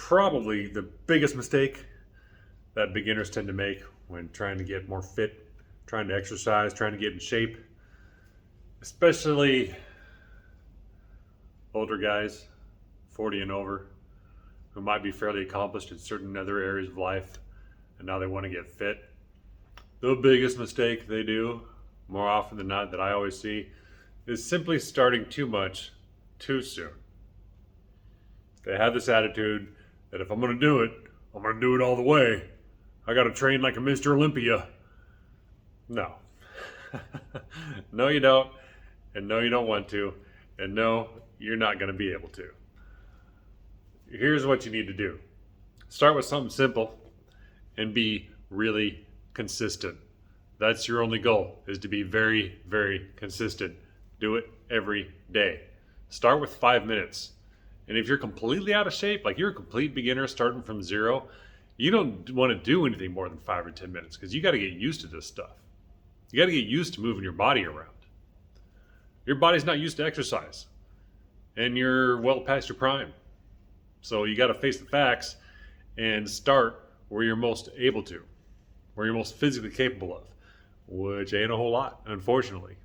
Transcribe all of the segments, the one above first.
probably the biggest mistake that beginners tend to make when trying to get more fit, trying to exercise, trying to get in shape, especially older guys, 40 and over, who might be fairly accomplished in certain other areas of life, and now they want to get fit. The biggest mistake they do, more often than not, that I always see, is simply starting too much too soon. They have this attitude that if I'm going to do it, I'm going to do it all the way. I got to train like a Mr. Olympia. No. No, you don't. And no, you don't want to. And no, you're not going to be able to. Here's what you need to do. Start with something simple and be really consistent. That's your only goal, is to be very, very consistent. Do it every day. Start with 5 minutes. And if you're completely out of shape, like you're a complete beginner starting from zero, you don't want to do anything more than 5 or 10 minutes because you got to get used to this stuff. You got to get used to moving your body around. Your body's not used to exercise, and you're well past your prime. So you got to face the facts and start where you're most able to, where you're most physically capable of, which ain't a whole lot, unfortunately.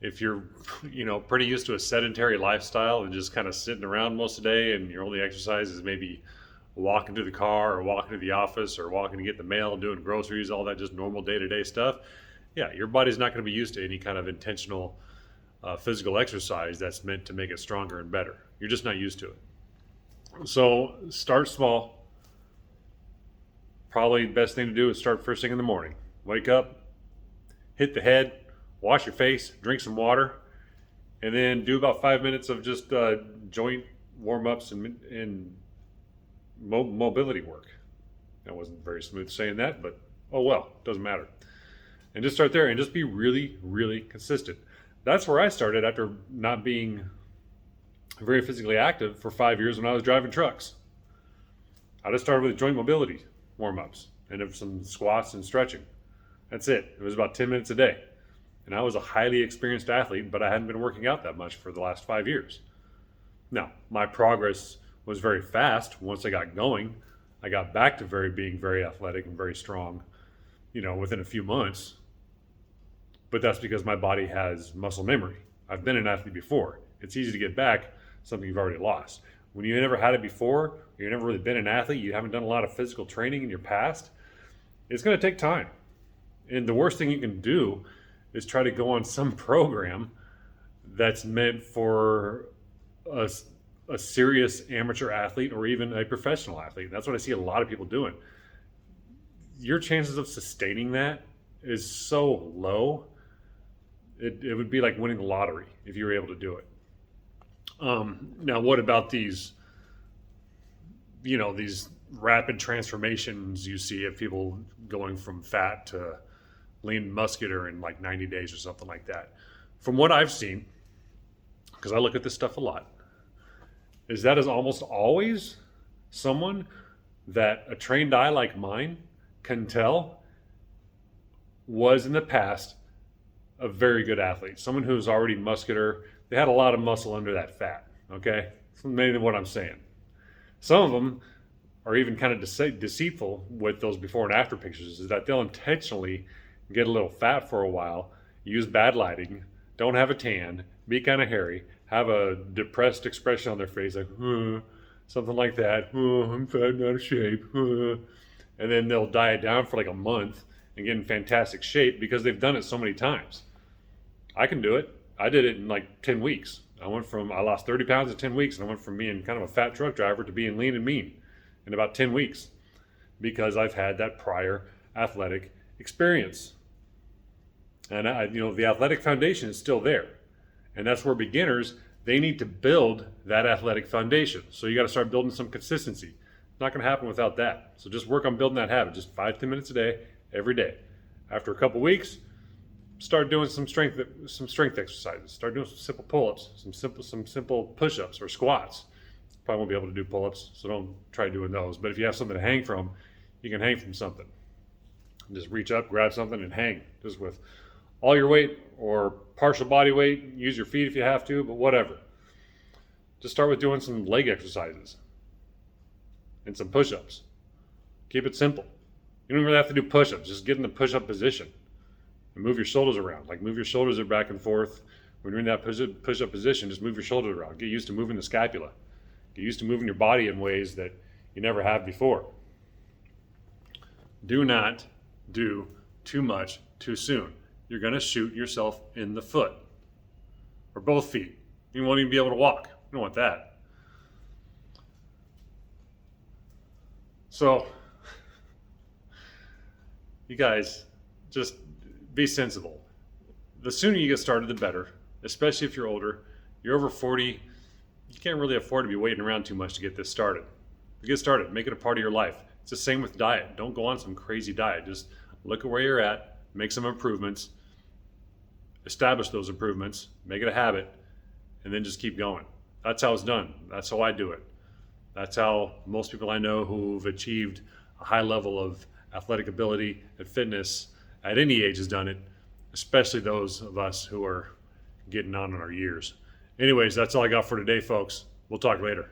If you're, pretty used to a sedentary lifestyle and just kind of sitting around most of the day, and your only exercise is maybe walking to the car or walking to the office or walking to get the mail, doing groceries, all that just normal day-to-day stuff, yeah, your body's not going to be used to any kind of intentional physical exercise that's meant to make it stronger and better. You're just not used to it. So start small. Probably the best thing to do is start first thing in the morning. Wake up, hit the head, wash your face, drink some water, and then do about 5 minutes of just joint warm-ups and mobility work. That wasn't very smooth saying that, but oh well, doesn't matter. And just start there and just be really, really consistent. That's where I started after not being very physically active for 5 years when I was driving trucks. I just started with joint mobility warm-ups and some squats and stretching. That's it. It was about 10 minutes a day. And I was a highly experienced athlete, but I hadn't been working out that much for the last 5 years. Now, my progress was very fast once I got going. I got back to being very athletic and very strong, within a few months. But that's because my body has muscle memory. I've been an athlete before. It's easy to get back something you've already lost. When you never had it before, or you've never really been an athlete, you haven't done a lot of physical training in your past, it's going to take time. And the worst thing you can do is try to go on some program that's meant for a serious amateur athlete or even a professional athlete. That's what I see a lot of people doing. Your chances of sustaining that is so low. It would be like winning the lottery if you were able to do it. Now, what about these rapid transformations you see of people going from fat to lean and muscular in like 90 days or something like that? From what I've seen, because I look at this stuff a lot, is almost always someone that a trained eye like mine can tell was in the past a very good athlete, someone who's already muscular. They had a lot of muscle under that fat, okay? That's mainly what I'm saying. Some of them are even kind of deceitful with those before and after pictures, is that they'll intentionally get a little fat for a while, use bad lighting, don't have a tan, be kind of hairy, have a depressed expression on their face, like, something like that, I'm fat and out of shape, and then they'll diet down for like a month and get in fantastic shape because they've done it so many times. I can do it. I did it in like 10 weeks. I lost 30 pounds in 10 weeks, and I went from being kind of a fat truck driver to being lean and mean in about 10 weeks because I've had that prior athletic experience. And the athletic foundation is still there. And that's where beginners, they need to build that athletic foundation. So you got to start building some consistency. It's not going to happen without that. So just work on building that habit, just 5-10 minutes a day, every day. After a couple weeks, start doing some strength exercises. Start doing some simple pull-ups, some simple push-ups or squats. Probably won't be able to do pull-ups, so don't try doing those. But if you have something to hang from, you can hang from something. Just reach up, grab something, and hang, just with all your weight or partial body weight. Use your feet if you have to, but whatever. Just start with doing some leg exercises. and some push-ups. Keep it simple. You don't really have to do push-ups. Just get in the push-up position and move your shoulders around. Like move your shoulders back and forth. When you're in that push-up position, just move your shoulders around. Get used to moving the scapula. Get used to moving your body in ways that you never have before. Do not do too much too soon. You're going to shoot yourself in the foot or both feet. You won't even be able to walk. You don't want that. So, you guys, just be sensible. The sooner you get started, the better, especially if you're older. You're over 40, you can't really afford to be waiting around too much to get this started. Get started, make it a part of your life. It's the same with diet. Don't go on some crazy diet. Just look at where you're at, make some improvements, establish those improvements, make it a habit, and then just keep going. That's how it's done. That's how I do it. That's how most people I know who've achieved a high level of athletic ability and fitness at any age has done it, especially those of us who are getting on in our years. Anyways, that's all I got for today, folks. We'll talk later.